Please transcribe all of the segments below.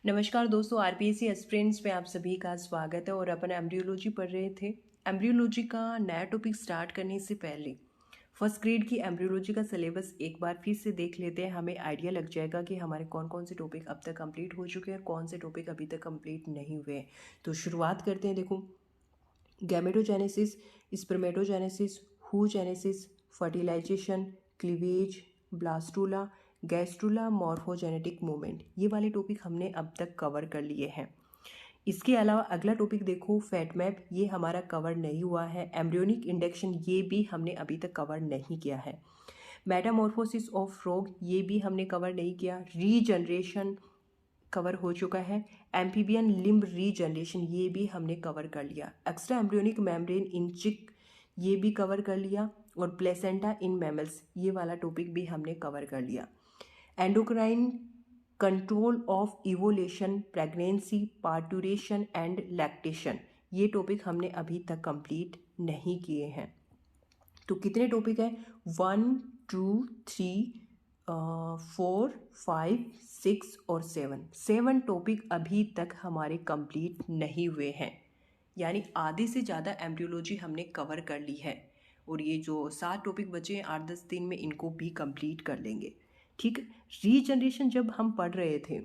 नमस्कार दोस्तों, RPSC aspirants में आप सभी का स्वागत है। और अपन एम्ब्रियोलॉजी पढ़ रहे थे। एम्ब्रियोलॉजी का नया टॉपिक स्टार्ट करने से पहले फर्स्ट ग्रेड की एम्ब्रियोलॉजी का सिलेबस एक बार फिर से देख लेते हैं। हमें आइडिया लग जाएगा कि हमारे कौन कौन से टॉपिक अब तक कंप्लीट हो चुके हैं और कौन से टॉपिक अभी तक कंप्लीट नहीं हुए हैं। तो शुरुआत करते हैं। देखो, gametogenesis, spermatogenesis, oogenesis, fertilisation, cleavage, blastula, gastrula, morphogenetic movement, ये वाले टॉपिक हमने अब तक कवर कर लिए हैं। इसके अलावा अगला टॉपिक देखो, फैट मैप, ये हमारा कवर नहीं हुआ है। एम्ब्रियोनिक इंडेक्शन, ये भी हमने अभी तक कवर नहीं किया है। मेटामॉर्फोसिस ऑफ फ्रॉग, ये भी हमने कवर नहीं किया। रीजनरेशन कवर हो चुका है। एम्फीबियन लिम्ब रीजनरेशन, ये भी हमने कवर कर लिया। एक्स्ट्रा एम्ब्रियोनिक मेम्ब्रेन इन चिक, ये भी कवर कर लिया। और प्लेसेंटा इन मैमल्स, ये वाला टॉपिक भी हमने कवर कर लिया। Endocrine control of evolution, pregnancy, parturition and lactation, ये टॉपिक हमने अभी तक कंप्लीट नहीं किए हैं। तो कितने टॉपिक हैं? 1, 2, 3, 4, 5, 6 और 7 टॉपिक अभी तक हमारे कंप्लीट नहीं हुए हैं। यानी आधे से ज़्यादा एम्ब्रियोलॉजी हमने कवर कर ली है। और ये जो 7 टॉपिक बचे हैं 8-10 दिन में इनको भी कंप्लीट कर लेंगे। ठीक है। रीजनरेशन जब हम पढ़ रहे थे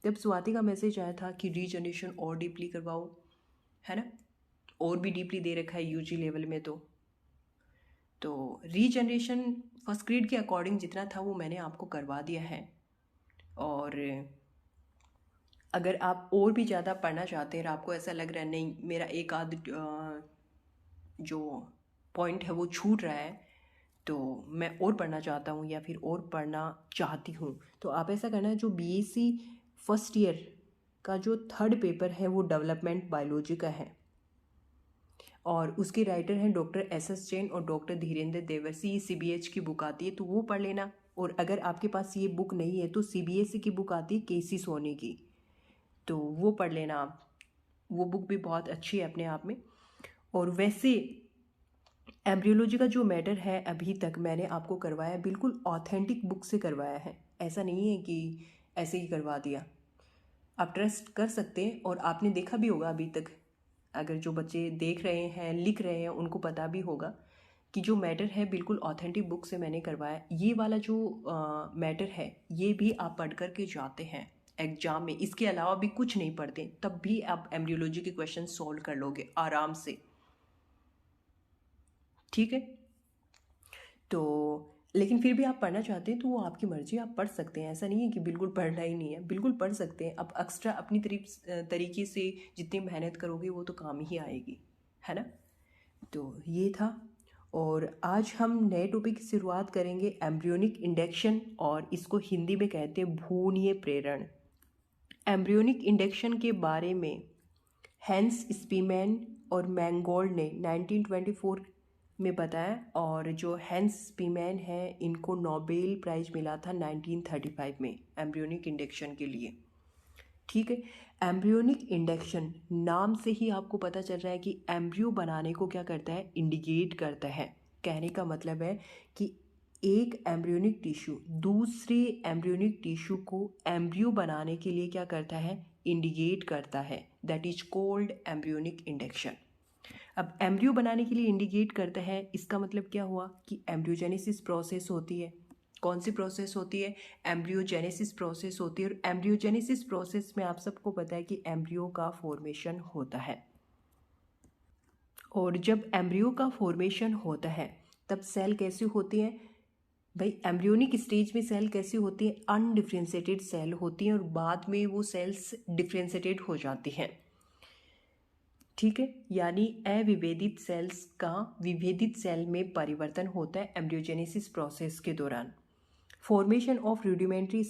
तब स्वाति का मैसेज आया था कि रीजनरेशन और डीपली करवाओ, है ना। और भी डीपली दे रखा है यूजी लेवल में। तो रीजनरेशन फर्स्ट ग्रेड के अकॉर्डिंग जितना था वो मैंने आपको करवा दिया है। और अगर आप और भी ज़्यादा पढ़ना चाहते हैं और आपको ऐसा लग रहा है नहीं मेरा एक आध जो पॉइंट है वो छूट रहा है, तो मैं और पढ़ना चाहता हूँ या फिर और पढ़ना चाहती हूँ, तो आप ऐसा करना है। जो बीएससी फर्स्ट ईयर का जो 3rd पेपर है वो डेवलपमेंट बायोलॉजी का है और उसके राइटर हैं डॉक्टर एस जैन और डॉक्टर धीरेन्द्र देवर्सी। ये सीबीएच की बुक आती है तो वो पढ़ लेना। और अगर आपके पास ये बुक नहीं है तो सीबीएसई की बुक आती है केसी सोनी की, तो वो पढ़ लेना आप। वो बुक भी बहुत अच्छी है अपने आप में। और वैसे एम्ब्रियोलॉजी का जो मैटर है अभी तक मैंने आपको करवाया बिल्कुल ऑथेंटिक बुक से करवाया है। ऐसा नहीं है कि ऐसे ही करवा दिया। आप ट्रस्ट कर सकते हैं और आपने देखा भी होगा अभी तक, अगर जो बच्चे देख रहे हैं लिख रहे हैं उनको पता भी होगा कि जो मैटर है बिल्कुल ऑथेंटिक बुक से मैंने करवाया। ये वाला जो मैटर है ये भी आप पढ़ कर के जाते हैं एग्जाम में, इसके अलावा भी कुछ नहीं पढ़ते तब भी आप एम्ब्रियोलॉजी के क्वेश्चन सॉल्व कर लोगे आराम से। ठीक है। तो लेकिन फिर भी आप पढ़ना चाहते हैं तो वो आपकी मर्जी, आप पढ़ सकते हैं। ऐसा नहीं है कि बिल्कुल पढ़ना ही नहीं है, बिल्कुल पढ़ सकते हैं। अब एक्स्ट्रा अपनी तरीके से जितनी मेहनत करोगे वो तो काम ही आएगी, है ना। तो ये था। और आज हम नए टॉपिक की शुरुआत करेंगे, एम्ब्रियोनिक इंडेक्शन, और इसको हिंदी में कहते हैं भ्रूणीय प्रेरण। एम्ब्रियोनिक इंडेक्शन के बारे में हैंस स्पीमैन और मैंगोल्ड ने 1924 में बताया। और जो हैंस स्पीमैन है इनको नोबेल प्राइज मिला था 1935 में एम्ब्रियोनिक इंडेक्शन के लिए। ठीक है। एम्ब्रियोनिक इंडेक्शन नाम से ही आपको पता चल रहा है कि एम्ब्रियो बनाने को क्या करता है, इंडिकेट करता है। कहने का मतलब है कि एक एम्ब्रियोनिक टिश्यू दूसरे एम्ब्रियोनिक टिश्यू को एम्ब्रियो बनाने के लिए क्या करता है, इंडिकेट करता है। That is called embryonic induction. अब एम्ब्रियो बनाने के लिए इंडिकेट करता है, इसका मतलब क्या हुआ कि एम्ब्रियोजेनेसिस प्रोसेस होती है। कौन सी प्रोसेस होती है? एम्ब्रियोजेनेसिस प्रोसेस होती है। और एम्ब्रियोजेनेसिस प्रोसेस में आप सबको पता है कि एम्ब्रियो का फॉर्मेशन होता है। और जब एम्ब्रियो का फॉर्मेशन होता है तब सेल कैसी होती है भाई? एम्ब्रियोनिक स्टेज में सेल कैसी होती है? अनडिफ्रेंशिएटेड सेल होती हैं और बाद में वो सेल्स डिफ्रेंशिएटेड हो जाती हैं। ठीक है। यानी अविभेदित सेल्स का विभेदित सेल में परिवर्तन होता है एम्ब्रियोजेनेसिस प्रोसेस के दौरान। फॉर्मेशन ऑफ रूडिमेंट्री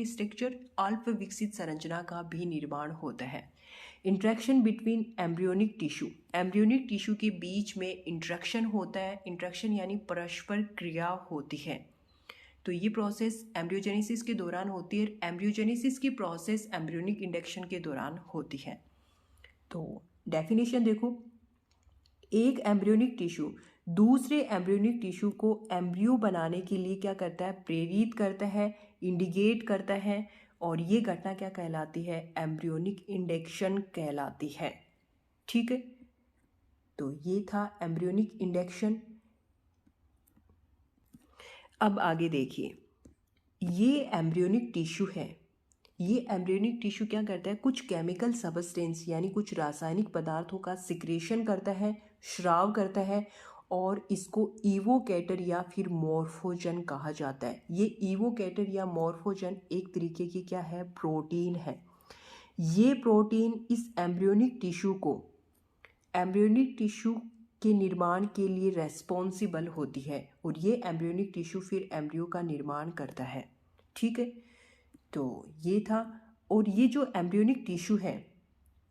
स्ट्रक्चर अल्प विकसित संरचना का भी निर्माण होता है। इंट्रैक्शन बिटवीन एम्ब्रियोनिक टिश्यू के बीच में इंट्रैक्शन होता है। इंट्रैक्शन यानी परस्पर क्रिया होती है। तो ये प्रोसेस एम्ब्रियोजेनेसिस के दौरान होती है। एम्ब्रियोजेनेसिस की प्रोसेस एम्ब्रियोनिक इंडेक्शन के दौरान होती है। तो डेफिनेशन देखो, एक एम्ब्रियोनिक टिश्यू दूसरे एम्ब्रियोनिक टिश्यू को एम्ब्रियो बनाने के लिए क्या करता है, प्रेरित करता है, इंडिकेट करता है। और ये घटना क्या कहलाती है? एम्ब्रियोनिक इंडेक्शन कहलाती है। ठीक है, तो ये था एम्ब्रियोनिक इंडेक्शन। अब आगे देखिए, ये एम्ब्रियोनिक टिश्यू है। ये एम्ब्रियोनिक टिश्यू क्या करता है? कुछ केमिकल सबस्टेंस यानी कुछ रासायनिक पदार्थों का सिक्रेशन करता है, स्राव करता है, और इसको इवोकेटर या फिर मॉर्फोजन कहा जाता है। ये इवोकेटर या मॉर्फोजन एक तरीके की क्या है? प्रोटीन है। ये प्रोटीन इस एम्ब्रियोनिक टिश्यू के निर्माण के लिए रेस्पॉन्सिबल होती है, और ये एम्ब्रियोनिक टिश्यू फिर एम्ब्रियो का निर्माण करता है। ठीक है, तो ये था। और ये जो एम्ब्रियोनिक टिश्यू है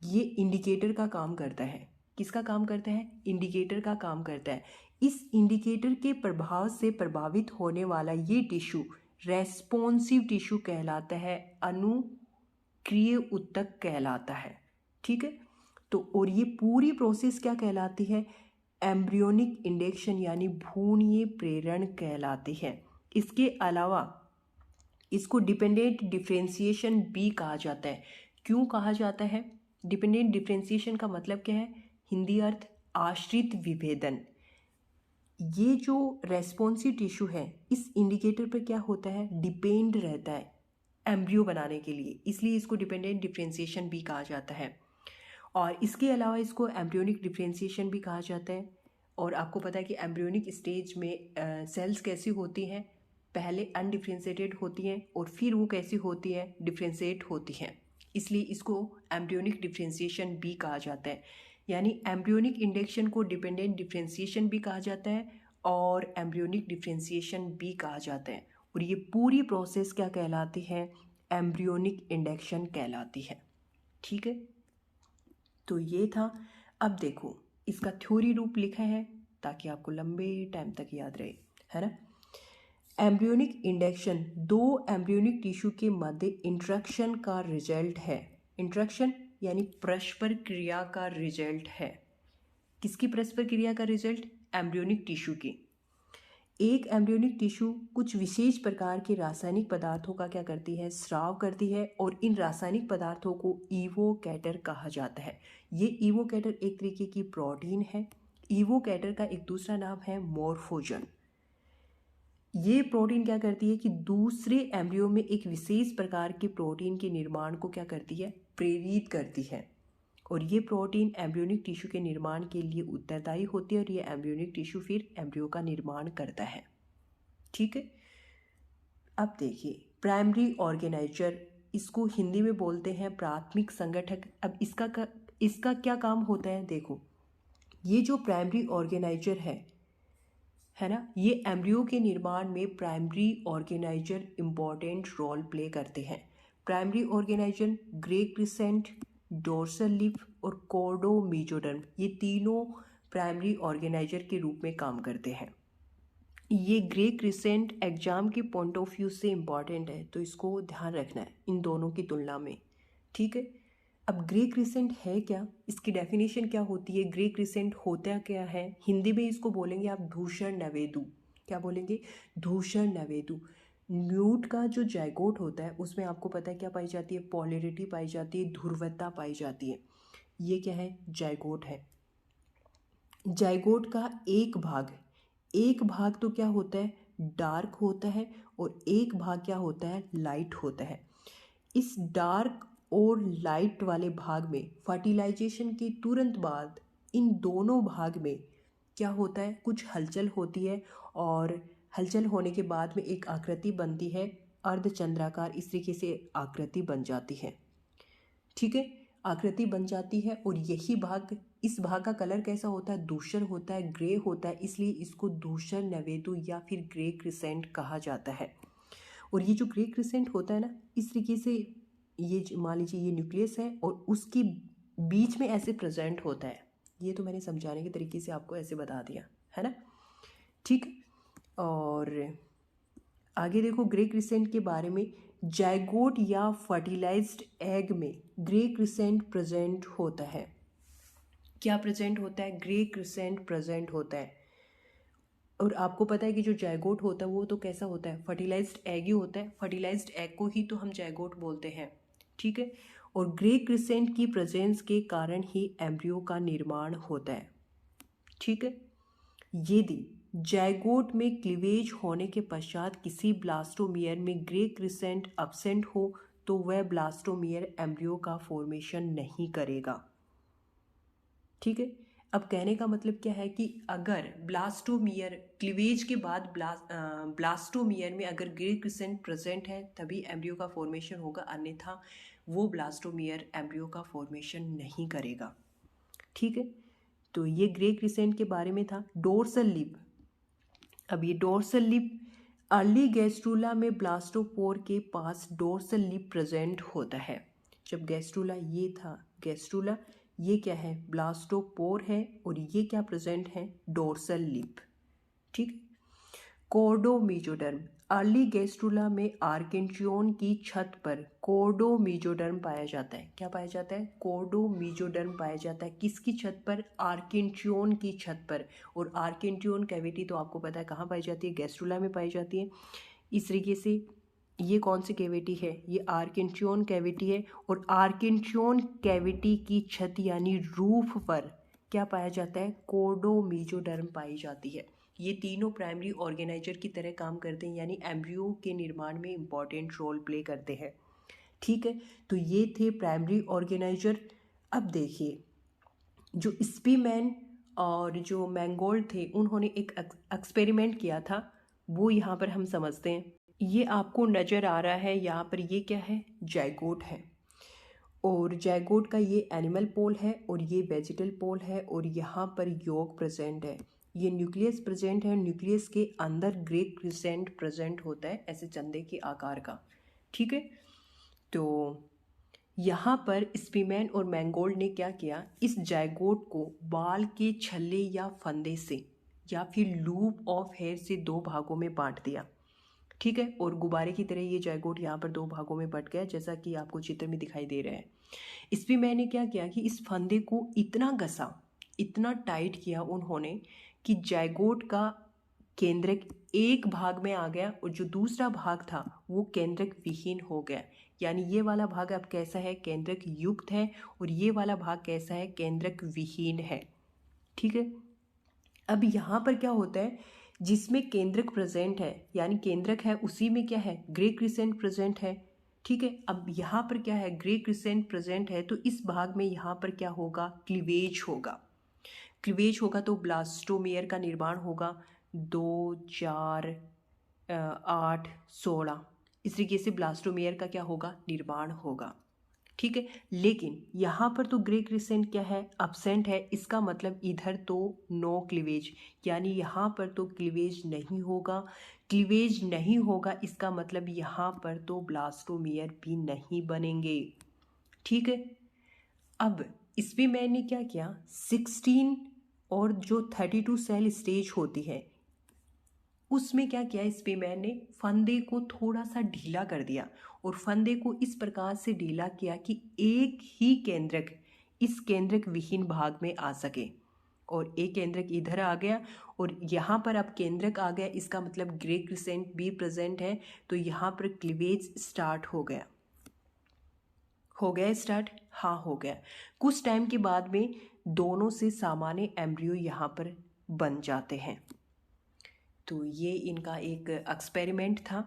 ये इंडिकेटर का काम करता है। किसका काम करता है? इंडिकेटर का काम करता है। इस इंडिकेटर के प्रभाव से प्रभावित होने वाला ये टिश्यू रेस्पॉन्सिव टिश्यू कहलाता है, अनुक्रिय ऊतक कहलाता है। ठीक है, तो और ये पूरी प्रोसेस क्या कहलाती है? एम्ब्रियोनिक इंडेक्शन यानी भ्रूणीय प्रेरण कहलाती है। इसके अलावा इसको डिपेंडेंट डिफरेंशिएशन भी कहा जाता है। क्यों कहा जाता है? डिपेंडेंट डिफरेंशिएशन का मतलब क्या है? हिंदी अर्थ आश्रित विभेदन। ये जो रेस्पॉन्सिव टिश्यू है इस इंडिकेटर पर क्या होता है? डिपेंड रहता है एम्ब्रियो बनाने के लिए, इसलिए इसको डिपेंडेंट डिफरेंशिएशन भी कहा जाता है। और इसके अलावा इसको एम्ब्रियोनिक डिफरेंशिएशन भी कहा जाता है। और आपको पता है कि एम्ब्रियोनिक स्टेज में सेल्स कैसी होती हैं? पहले अनडिफ्रेंशिएटेड होती हैं और फिर वो कैसी होती है? डिफ्रेंशिएट होती हैं। इसलिए इसको एम्ब्रियोनिक डिफरेंशिएशन भी कहा जाता है। यानी एम्ब्रियोनिक इंडेक्शन को डिपेंडेंट डिफरेंशिएशन भी कहा जाता है और एम्ब्रियोनिक डिफरेंशिएशन भी कहा जाता है। और ये पूरी प्रोसेस क्या कहलाती है? एम्ब्रियोनिक इंडेक्शन कहलाती है। ठीक है, तो ये था। अब देखो, इसका थ्योरी रूप लिखा है ताकि आपको लंबे टाइम तक याद रहे, है ना। एम्ब्रियोनिक इंडेक्शन दो एम्ब्रियोनिक टिश्यू के मध्य इंटरेक्शन का रिजल्ट है। इंटरेक्शन यानी परस्पर क्रिया का रिजल्ट है। किसकी परस्पर क्रिया का रिजल्ट? एम्ब्रियोनिक टिश्यू की। एक एम्ब्रियोनिक टिश्यू कुछ विशेष प्रकार के रासायनिक पदार्थों का क्या करती है? स्राव करती है, और इन रासायनिक पदार्थों को इवोकेटर कहा जाता है। ये इवोकेटर एक तरीके की प्रोटीन है। इवोकेटर का एक दूसरा नाम है मॉर्फोजन। ये प्रोटीन क्या करती है कि दूसरे एम्ब्रियो में एक विशेष प्रकार के प्रोटीन के निर्माण को क्या करती है? प्रेरित करती है। और ये प्रोटीन एम्ब्रियोनिक टिश्यू के निर्माण के लिए उत्तरदायी होती है, और ये एम्ब्रियोनिक टिश्यू फिर एम्ब्रियो का निर्माण करता है। ठीक है, अब देखिए, प्राइमरी ऑर्गेनाइजर, इसको हिंदी में बोलते हैं प्राथमिक संगठक। अब इसका क्या काम होता है? देखो, ये जो प्राइमरी ऑर्गेनाइजर है ना, ये एम्ब्रियो के निर्माण में primary organiser important role play करते हैं। Primary organiser grey crescent, dorsal lip और कॉर्डो मेजोडर्म, ये तीनों प्राइमरी ऑर्गेनाइजर के रूप में काम करते हैं। ये ग्रे क्रिसेंट एग्जाम के पॉइंट ऑफ व्यू से इम्पॉर्टेंट है, तो इसको ध्यान रखना है इन दोनों की तुलना में। ठीक है, अब ग्रे क्रिसेंट है क्या? इसकी डेफिनेशन क्या होती है? ग्रे क्रिसेंट होता क्या है? हिंदी में इसको बोलेंगे आप धूसर नवेदु। क्या बोलेंगे? धूसर नवेदु। न्यूट का जो जाइगोट होता है उसमें आपको पता है क्या पाई जाती है? पोलैरिटी पाई जाती है, ध्रुवता पाई जाती है। ये क्या है? जाइगोट है। जाइगोट का एक भाग तो क्या होता है? डार्क होता है, और एक भाग क्या होता है? लाइट होता है। इस डार्क और लाइट वाले भाग में फर्टिलाइजेशन के तुरंत बाद इन दोनों भाग में क्या होता है? कुछ हलचल होती है, और हलचल होने के बाद में एक आकृति बनती है, अर्धचंद्राकार इस तरीके से आकृति बन जाती है। ठीक है, आकृति बन जाती है, और यही भाग, इस भाग का कलर कैसा होता है? धूसर होता है, ग्रे होता है, इसलिए इसको धूसर नवेदु या फिर ग्रे क्रिसेंट कहा जाता है। और ये जो ग्रे क्रिसेंट होता है ना, इस तरीके से, ये मान लीजिए ये न्यूक्लियस है और उसके बीच में ऐसे प्रेजेंट होता है। ये तो मैंने समझाने के तरीके से आपको ऐसे बता दिया, है ना। ठीक, और आगे देखो ग्रे क्रिसेंट के बारे में। जाइगोट या फर्टिलाइज्ड एग में ग्रे क्रिसेंट प्रेजेंट होता है। क्या प्रेजेंट होता है? ग्रे क्रिसेंट प्रेजेंट होता है। और आपको पता है कि जो जायगोट होता है वो तो कैसा होता है, फर्टिलाइज्ड एग ही होता है। फर्टिलाइज्ड एग को ही तो हम जायगोट बोलते हैं, ठीक है। और ग्रे क्रिसेंट की प्रेजेंस के कारण ही एम्ब्रियो का निर्माण होता है, ठीक है। यदि जायगोट में क्लीवेज होने के पश्चात किसी ब्लास्टोमियर में ग्रे क्रिसेंट एब्सेंट हो तो वह ब्लास्टोमियर एम्ब्रियो का फॉर्मेशन नहीं करेगा, ठीक है। अब कहने का मतलब क्या है कि अगर ब्लास्टोमियर क्लीवेज के बाद ब्लास्टोमियर में अगर ग्रे क्रिसेंट प्रेजेंट है तभी एम्ब्रियो का फॉर्मेशन होगा, अन्यथा वो ब्लास्टोमियर एम्ब्रियो का फॉर्मेशन नहीं करेगा, ठीक है। तो ये ग्रे क्रिसेंट के बारे में था। डोर्सल लिप, अब ये डोर्सल लिप अर्ली गैस्ट्रूला में ब्लास्टोपोर के पास डोर्सल लिप प्रेजेंट होता है। जब गैस्ट्रूला ये था, गैस्ट्रूला ये क्या है, ब्लास्टोपोर है, और ये क्या प्रेजेंट है, डोर्सल लिप, ठीक। कोर्डोमीजोडर्म, अर्ली गैस्ट्रूला में आर्केंट्रियोन की छत पर कोर्डोमीजोडर्म पाया जाता है। क्या पाया जाता है, कोर्डोमीजोडर्म पाया जाता है। किसकी छत पर, आर्केंट्रियोन की छत पर। और आर्केंट्रियोन कैविटी तो आपको पता है कहाँ पाई जाती है, गैस्ट्रूला में पाई जाती है। इस तरीके से ये कौन सी कैविटी है, ये आर्केंट्रियोन कैविटी है। और आर्केंट्रियोन कैविटी की छत यानी रूफ पर क्या पाया जाता है, कोर्डोमीजोडर्म पाई जाती है। ये तीनों प्राइमरी ऑर्गेनाइजर की तरह काम करते हैं, यानी एम्ब्रियो के निर्माण में इम्पॉर्टेंट रोल प्ले करते हैं, ठीक है। तो ये थे प्राइमरी ऑर्गेनाइजर। अब देखिए, जो स्पीमैन और जो मैंगोल्ड थे उन्होंने एक एक्सपेरिमेंट किया था, वो यहाँ पर हम समझते हैं। ये आपको नज़र आ रहा है यहाँ पर, ये क्या है, जायगोट है। और जायगोट का ये एनिमल पोल है और ये वेजिटल पोल है, और यहाँ पर योग प्रेजेंट है। ये न्यूक्लियस प्रेजेंट है, न्यूक्लियस के अंदर ग्रे क्रिसेंट प्रेजेंट होता है, ऐसे चंदे के आकार का, ठीक है। तो यहाँ पर स्पीमैन और मैंगोल्ड ने क्या किया, इस जायगोट को बाल के छल्ले या फंदे से या फिर लूप ऑफ हेयर से दो भागों में बांट दिया, ठीक है। और गुब्बारे की तरह ये जायगोट यहाँ पर दो भागों में बट गया, जैसा कि आपको चित्र में दिखाई दे रहा है। इसमें मैंने क्या किया कि इस फंदे को इतना घसा, इतना टाइट किया उन्होंने कि जायगोट का केंद्रक एक भाग में आ गया और जो दूसरा भाग था वो केंद्रक विहीन हो गया। यानी ये वाला भाग अब कैसा है, केंद्रक युक्त है, और ये वाला भाग कैसा है, केंद्रक विहीन है, ठीक है। अब यहाँ पर क्या होता है, जिसमें केंद्रक प्रेजेंट है, यानी केंद्रक है उसी में क्या है, ग्रे क्रिसेंट प्रेजेंट है, ठीक है। अब यहाँ पर क्या है, ग्रे क्रिसेंट प्रेजेंट है, तो इस भाग में यहाँ पर क्या होगा, क्लीवेज होगा। क्लीवेज होगा तो ब्लास्टोमेयर का निर्माण होगा, 2 4 8 16, इस तरीके से ब्लास्टोमेयर का क्या होगा, निर्माण होगा, ठीक है। लेकिन यहाँ पर तो ग्रे क्रिसेंट क्या है, अब्सेंट है। इसका मतलब इधर तो नो क्लीवेज, यानी यहाँ पर तो क्लीवेज नहीं होगा। क्लीवेज नहीं होगा इसका मतलब यहाँ पर तो ब्लास्टोमेयर भी नहीं बनेंगे, ठीक है। अब इसमें मैंने क्या किया, 16 और जो 32 सेल स्टेज होती है उसमें क्या किया, इस पे मैंने फंदे को थोड़ा सा ढीला कर दिया, और फंदे को इस प्रकार से ढीला किया कि एक ही केंद्रक इस केंद्रक विहीन भाग में आ सके, और एक केंद्रक इधर आ गया और यहाँ पर अब केंद्रक आ गया, इसका मतलब ग्रे क्रिसेंट भी प्रेजेंट है, तो यहाँ पर क्लीवेज स्टार्ट हो गया। हो गया स्टार्ट, हाँ हो गया। कुछ टाइम के बाद में दोनों से सामान्य एम्ब्रियो यहाँ पर बन जाते हैं। तो ये इनका एक एक्सपेरिमेंट था।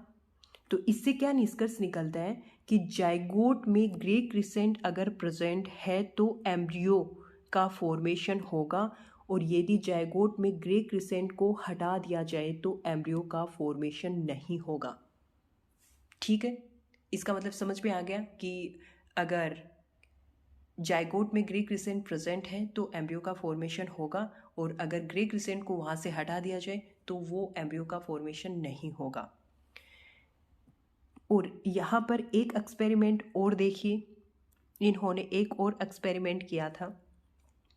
तो इससे क्या निष्कर्ष निकलता है कि जाइगोट में ग्रे क्रिसेंट अगर प्रेजेंट है तो एम्ब्रियो का फॉर्मेशन होगा, और यदि जाइगोट में ग्रे क्रिसेंट को हटा दिया जाए तो एम्ब्रियो का फॉर्मेशन नहीं होगा, ठीक है। इसका मतलब समझ में आ गया कि अगर जाइगोट में ग्रे क्रिसेंट प्रेजेंट है तो एम्ब्रियो का फॉर्मेशन होगा, और अगर ग्रे क्रिसेंट को वहाँ से हटा दिया जाए तो वो एम्ब्रियो का फॉर्मेशन नहीं होगा। और यहाँ पर एक एक्सपेरिमेंट और देखिए, इन्होंने एक और एक्सपेरिमेंट किया था।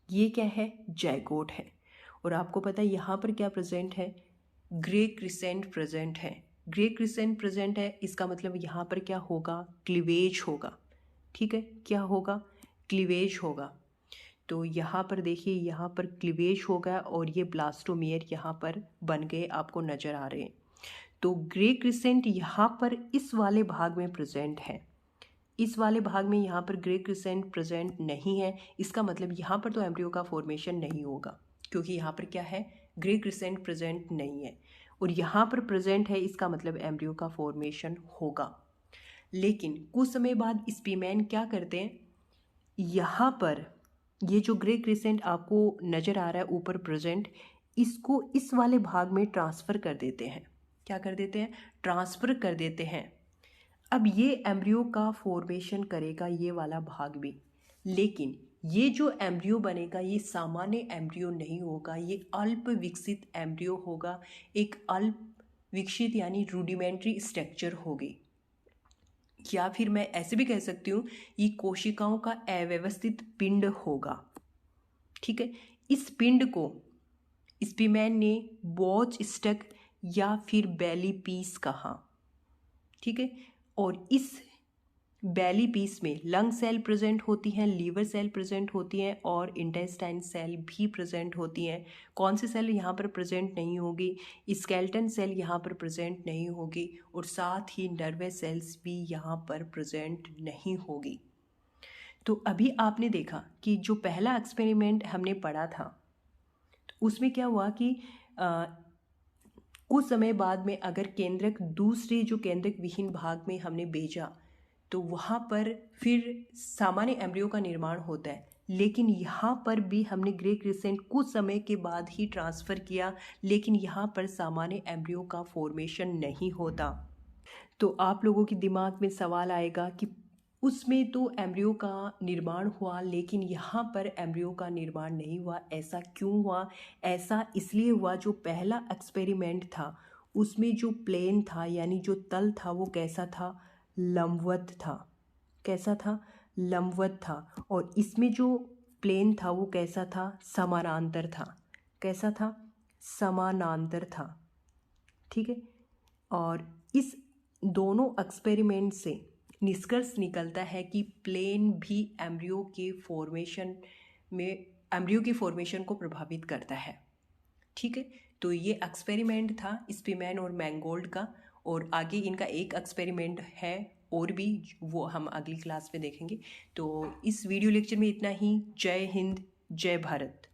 ये क्या है, जाइगोट है, और आपको पता है यहाँ पर क्या प्रेजेंट है, ग्रे क्रिसेंट प्रेजेंट है। ग्रे क्रिसेंट प्रेजेंट है इसका मतलब यहाँ पर क्या होगा, क्लीवेज होगा, ठीक है। क्या होगा, क्लीवेज होगा। तो यहाँ पर देखिए, यहाँ पर क्लीवेज हो गया और ये ब्लास्टोमियर यहाँ पर बन गए, आपको नज़र आ रहे हैं। तो ग्रे क्रिसेंट यहाँ पर इस वाले भाग में प्रेजेंट है, इस वाले भाग में यहाँ पर ग्रे क्रिसेंट प्रेजेंट नहीं है। इसका मतलब यहाँ पर तो एम्ब्रियो का फॉर्मेशन नहीं होगा, क्योंकि यहाँ पर क्या है, ग्रे क्रिसेंट प्रेजेंट नहीं है। और यहाँ पर प्रेजेंट है, इसका मतलब एम्ब्रियो का फॉर्मेशन होगा। लेकिन कुछ समय बाद स्पीमैन क्या करते हैं, यहाँ पर ये जो ग्रे क्रिसेंट आपको नज़र आ रहा है ऊपर प्रेजेंट, इसको इस वाले भाग में ट्रांसफ़र कर देते हैं। क्या कर देते हैं, ट्रांसफ़र कर देते हैं। अब ये एम्ब्रियो का फॉर्मेशन करेगा ये वाला भाग भी, लेकिन ये जो एम्ब्रियो बनेगा ये सामान्य एम्ब्रियो नहीं होगा, ये अल्प विकसित एम्ब्रियो होगा। एक अल्प विकसित यानी रूडिमेंट्री स्ट्रक्चर होगी, या फिर मैं ऐसे भी कह सकती हूँ ये कोशिकाओं का अव्यवस्थित पिंड होगा। ठीक है, इस पिंड को स्पीमैन ने बॉच स्टक या फिर बेली पीस कहा। ठीक है, और इस बेली पीस में लंग सेल प्रेजेंट होती हैं, लीवर सेल प्रेजेंट होती हैं और इंटेस्टाइन सेल भी प्रेजेंट होती हैं। कौन सी सेल यहाँ पर प्रेजेंट नहीं होगी, स्केलेटन सेल यहाँ पर प्रेजेंट नहीं होगी, और साथ ही नर्वस सेल्स भी यहाँ पर प्रेजेंट नहीं होगी। तो अभी आपने देखा कि जो पहला एक्सपेरिमेंट हमने पढ़ा था, तो उसमें क्या हुआ कि कुछ समय बाद में अगर केंद्रक दूसरे जो केंद्रक विहीन भाग में हमने भेजा, तो वहाँ पर फिर सामान्य एम्ब्रियो का निर्माण होता है। लेकिन यहाँ पर भी हमने ग्रे क्रिसेंट कुछ समय के बाद ही ट्रांसफ़र किया, लेकिन यहाँ पर सामान्य एम्ब्रियो का फॉर्मेशन नहीं होता। तो आप लोगों के दिमाग में सवाल आएगा कि उसमें तो एम्ब्रियो का निर्माण हुआ, लेकिन यहाँ पर एम्ब्रियो का निर्माण नहीं हुआ, ऐसा क्यों हुआ? ऐसा इसलिए हुआ, जो पहला एक्सपेरिमेंट था उसमें जो प्लेन था यानी जो तल था वो कैसा था, लंबवत था। कैसा था, लंबवत था। और इसमें जो प्लेन था वो कैसा था, समानांतर था। कैसा था, समानांतर था। ठीक है, और इस दोनों एक्सपेरिमेंट से निष्कर्ष निकलता है कि प्लेन भी एम्ब्रियो के फॉर्मेशन में एम्ब्रियो की फॉर्मेशन को प्रभावित करता है। ठीक है, तो ये एक्सपेरिमेंट था स्पीमैन और मैंगोल्ड का, और आगे इनका एक एक्सपेरिमेंट है और भी, वो हम अगली क्लास में देखेंगे। तो इस वीडियो लेक्चर में इतना ही। जय हिंद, जय भारत।